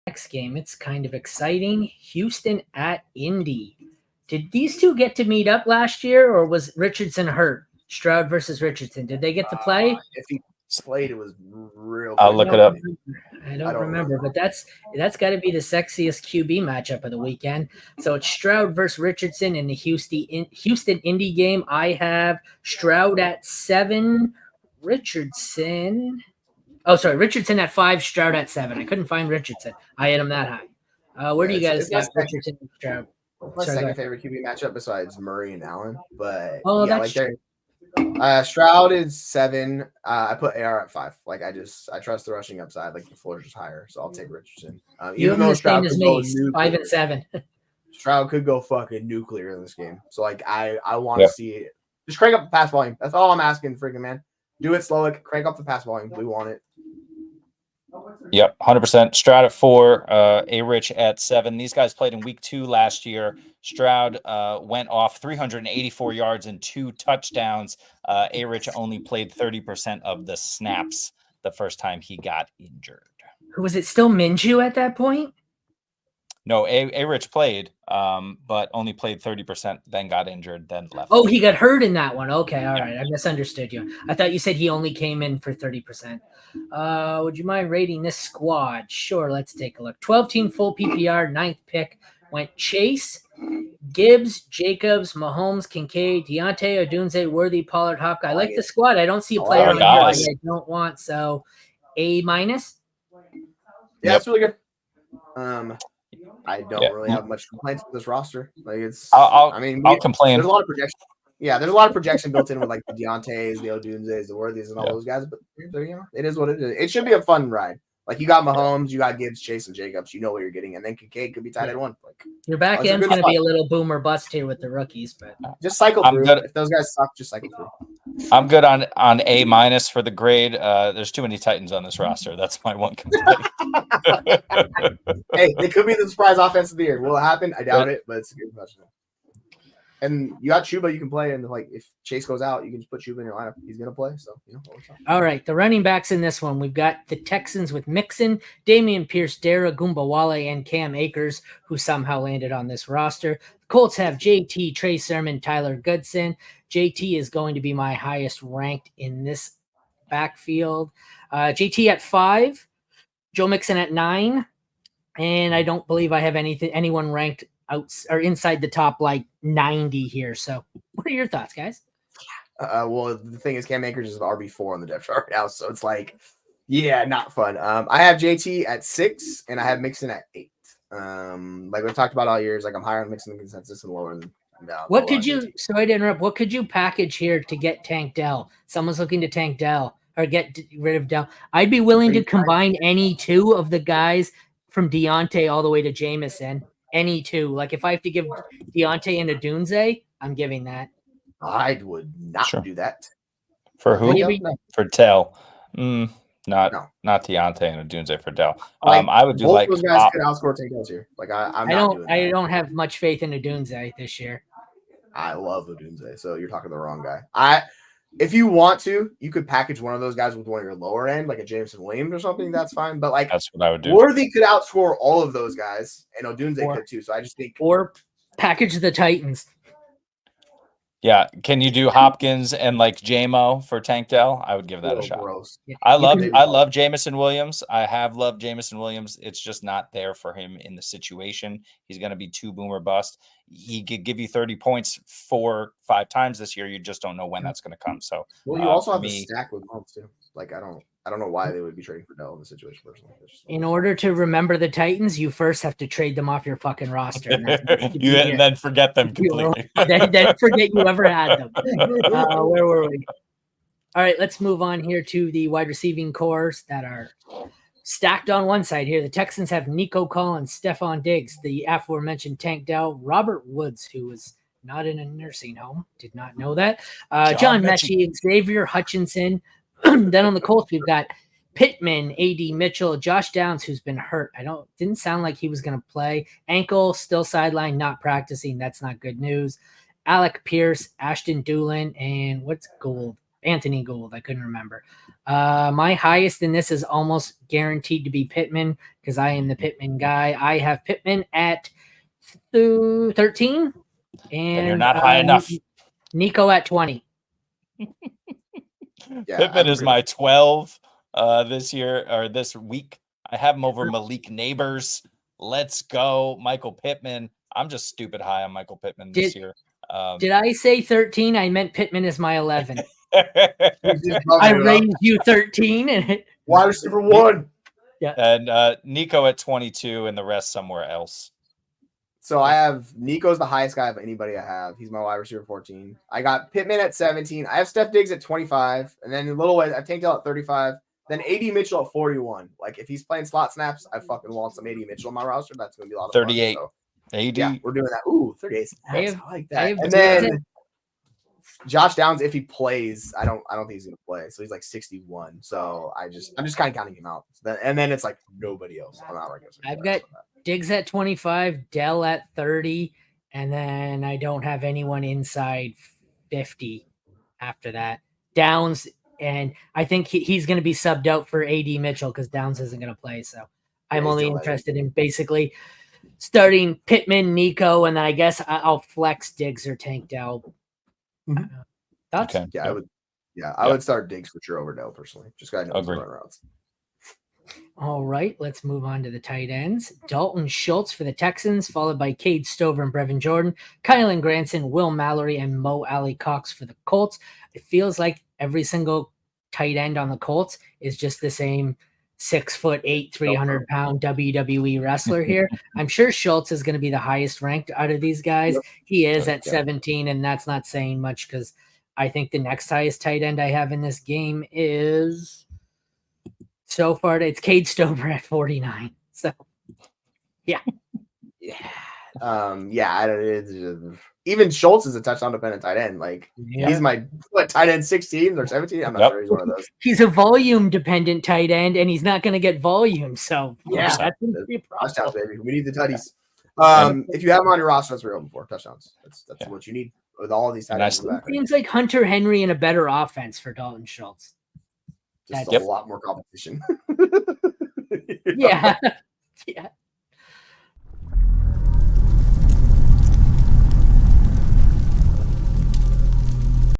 Next game, it's kind of exciting. Houston at Indy. Did these two get to meet up last year, or was Richardson hurt? Stroud versus Richardson. Did they get to play? If he played, it was real I'll quick. look it up. I don't remember, but that's got to be the sexiest QB matchup of the weekend. So it's Stroud versus Richardson in the Houston Indy game. I have Stroud at 7, Richardson. Oh, sorry, Richardson at 5, Stroud at 7. I couldn't find Richardson. I had him that high. Where do you guys got Richardson and Stroud? My second favorite QB matchup besides Murray and Allen, but Oh, yeah, that's like true. Stroud is 7. I put AR at 5. Like I trust the rushing upside. Like the floor is just higher, so I'll take Richardson. Even though Stroud could go 5 and 7. Stroud could go fucking nuclear in this game. So like I want to see it. Just crank up the pass volume. That's all I'm asking, freaking man. Do it slow. Like, crank up the pass volume. We want it. Yep, 100%. Stroud at 4, A-Rich at 7. These guys played in week 2 last year. Stroud went off 384 yards and 2 touchdowns. A-Rich only played 30% of the snaps the first time he got injured. Was it still Minshew at that point? No, A-Rich played, but only played 30%, then got injured, then left. Oh, he got hurt in that one. Okay, all right. I misunderstood you. I thought you said he only came in for 30%. Would you mind rating this squad? Sure, let's take a look. 12-team full PPR, 9th pick went Chase, Gibbs, Jacobs, Mahomes, Kincaid, Deontay, Odunze, Worthy, Pollard, Hopkins. I like the squad. I don't see a player on here I don't want, so A-. Yeah, that's really good. I don't really have much complaints with this roster. Like I'll complain. There's a lot of projection. Yeah, there's a lot of projection built in with like the Deontays, the Odunzes, the Worthies, and all those guys. But it is what it is. It should be a fun ride. Like you got Mahomes, you got Gibbs, Chase, and Jacobs. You know what you're getting, and then Kincaid could be tied at 1. Like your back end's going to be a little boom or bust here with the rookies, but just cycle through. If those guys suck, just cycle through. I'm good on A- for the grade. There's too many Titans on this roster. That's my one complaint. Hey, it could be the surprise offense of the year. Will it happen? I doubt it, but it's a good question. And you got Chuba, you can play, and like if Chase goes out, you can just put Chuba in your lineup. He's gonna play, so All right, the running backs in this one, we've got the Texans with Mixon, Damian Pierce, Dara Gumbawale, and Cam Akers, who somehow landed on this roster. The Colts have JT, Trey Sermon, Tyler Goodson. JT is going to be my highest ranked in this backfield. JT at 5, Joe Mixon at 9, and I don't believe I have anyone ranked out or inside the top like 90 here. So what are your thoughts, guys? Well, the thing is, Cam Akers is RB4 on the depth chart right now, so it's like, yeah, not fun. I have JT at 6, and I have Mixon at 8. Like we've talked about all years, like I'm higher on Mixon than consensus and lower than. What could you? JT. Sorry to interrupt. What could you package here to get Tank Dell? Someone's looking to tank Dell or get rid of Dell. I'd be willing to combine any 2 of the guys from Deontay all the way to Jameson. Any 2. Like if I have to give Deontay and Odunze, I'm giving that. I would not do that. For who? For Dell. Not Deontay and Odunze for Dell. I would do both like those guys could outscore Tank Dells here. Like I don't have much faith in Odunze this year. I love Odunze, so you're talking to the wrong guy. If you want to, you could package one of those guys with one of your lower end, like a Jameson Williams or something. That's fine. But like that's what I would do. Worthy could outscore all of those guys, and Odunze could too. So I just think package the Titans. Yeah, can you do Hopkins and like JMO for Tank Dell? I would give that a shot. Gross. I love Jameson Williams. I have loved Jameson Williams. It's just not there for him in the situation. He's going to be too boomer bust. He could give you 30 points 4-5 times this year. You just don't know when that's going to come. So, well, you also have to stack with Mahomes too. Like I don't know why they would be trading for Dell in the situation personally. In order to remember the Titans, you first have to trade them off your fucking roster. And then forget them completely. then forget you ever had them. Where were we? All right, let's move on here to the wide receiving cores that are stacked on one side here. The Texans have Nico Collins, Stephon Diggs, the aforementioned Tank Dell, Robert Woods, who was not in a nursing home. Did not know that. John Mechie, Xavier Hutchinson. Then on the Colts, we've got Pittman, A.D. Mitchell, Josh Downs, who's been hurt. Didn't sound like he was going to play. Ankle, still sidelined, not practicing. That's not good news. Alec Pierce, Ashton Doolin, and what's Gould? Anthony Gould. I couldn't remember. My highest in this is almost guaranteed to be Pittman because I am the Pittman guy. I have Pittman at 13. And you're not high enough. Nico at 20. Yeah, Pittman is my 12 this year or this week. I have him over Malik Neighbors. Let's go, Michael Pittman. I'm just stupid high on Michael Pittman this year. Did I say 13? I meant Pittman is my 11. I I raised you 13. And wide receiver 1. Yeah. And Nico at 22 and the rest somewhere else. So I have Nico's the highest guy of anybody I have. He's my wide receiver 14. I got Pittman at 17. I have Steph Diggs at 25. And then a little way, I have Tank Dell at 35. Then AD Mitchell at 41. Like, if he's playing slot snaps, I fucking want some AD Mitchell on my roster. That's going to be a lot of 38. fun. So, AD. yeah, we're doing that. Ooh, 38. I like that. And then then Josh Downs, if he plays, I don't think he's going to play. So he's like 61. So I'm just kind of counting him out. And then it's like nobody else. I'm not regular. I've got Diggs at 25, Dell at 30, and then I don't have anyone inside 50 after that. Downs, and I think he's going to be subbed out for AD Mitchell because Downs isn't going to play. So I'm only interested in basically starting Pittman, Nico, and then I guess I'll flex Diggs or Tank Dell. Thoughts? Okay. Yeah, I would start Diggs for sure over Dell personally. Just got to know his run routes. All right, let's move on to the tight ends. Dalton Schultz for the Texans, followed by Cade Stover and Brevin Jordan, Kylan Granson, Will Mallory, and Mo Alley Cox for the Colts. It feels like every single tight end on the Colts is just the same 6'8", 300-pound WWE wrestler here. I'm sure Schultz is going to be the highest ranked out of these guys. Yep. He is at 17, and that's not saying much because I think the next highest tight end I have in this game is... So far, it's Cade Stover at 49. So, yeah. Even Schultz is a touchdown dependent tight end. Like, he's my tight end 16 or 17. I'm not sure he's one of those. He's a volume dependent tight end, and he's not going to get volume. So, yeah, that's going to be a problem. Touchdowns, baby. We need the tutties. If you have him on your roster, that's what you're hoping for. Touchdowns. That's what you need with all of these tight ends. It seems like Hunter Henry in a better offense for Dalton Schultz. Just a lot more competition. Yeah.